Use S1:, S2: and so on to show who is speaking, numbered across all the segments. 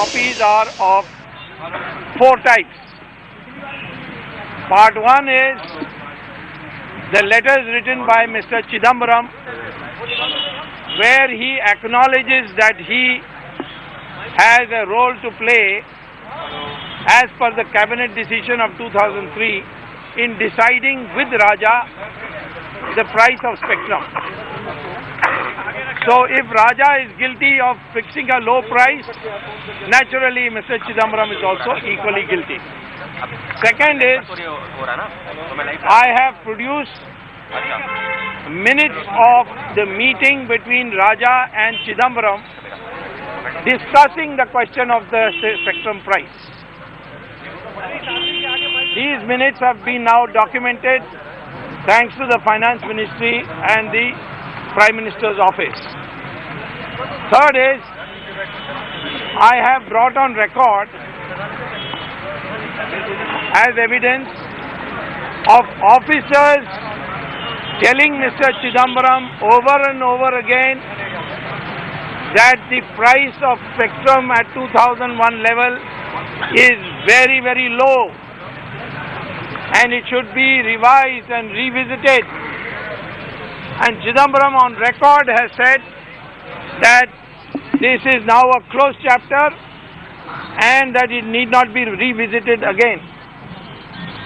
S1: copies are of four types. Part 1 is the letters written by Mr. Chidambaram, where he acknowledges that he has a role to play as per the cabinet decision of 2003 in deciding with Raja the price of spectrum. So if Raja is guilty of fixing a low price, naturally Mr. Chidambaram is also equally guilty. Second is, I have produced minutes of the meeting between Raja and Chidambaram discussing the question of the spectrum price. These minutes have been now documented thanks to the Finance Ministry and the Prime Minister's office. Third is, I have brought on record as evidence of officers telling Mr. Chidambaram over and over again that the price of spectrum at 2001 level is very, very low and it should be revised and revisited. And Chidambaram on record has said that this is now a closed chapter and that it need not be revisited again.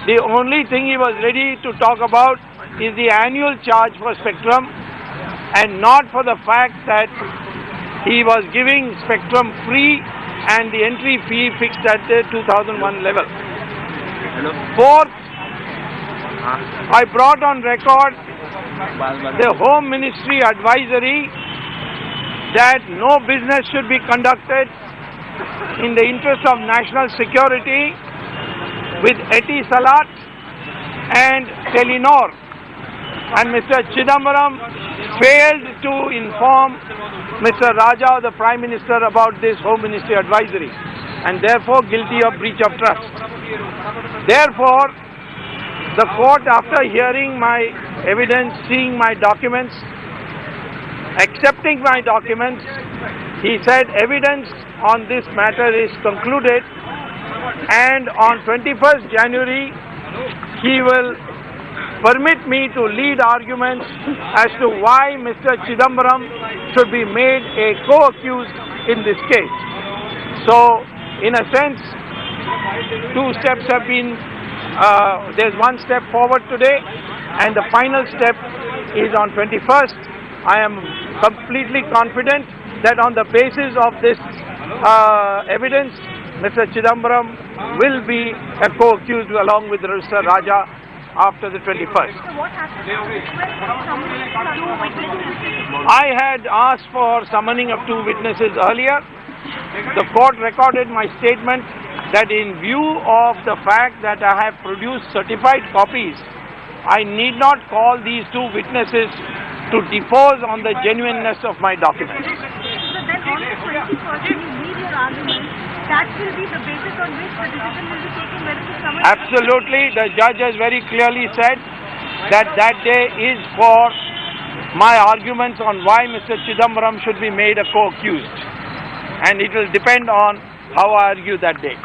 S1: The only thing he was ready to talk about is the annual charge for spectrum and not for the fact that he was giving spectrum free and the entry fee fixed at the 2001 level. Fourth, I brought on record the Home Ministry advisory that no business should be conducted in the interest of national security with Etisalat and Telenor. And Mr. Chidambaram failed to inform Mr. Raja, the Prime Minister, about this Home Ministry advisory and therefore guilty of breach of trust. Therefore, the court, after hearing my evidence, seeing my documents, accepting my documents, he said evidence on this matter is concluded and on 21st January he will permit me to lead arguments as to why Mr. Chidambaram should be made a co-accused in this case. So, in a sense, two steps have been, there's one step forward today and the final step is on 21st. I am completely confident that on the basis of this evidence, Mr. Chidambaram will be a co-accused along with Mr. Raja after the 21st.
S2: So what happened?
S1: I had asked for summoning of two witnesses earlier. The court recorded my statement that in view of the fact that I have produced certified copies, I need not call these two witnesses to depose on the genuineness of my documents.
S2: So then on the 21st, you need your argument. That will be the basis on which the decision will be taken whether to summon.
S1: Absolutely. The judge has very clearly said that that day is for my arguments on why Mr. Chidambaram should be made a co-accused. And it will depend on how I argue that day.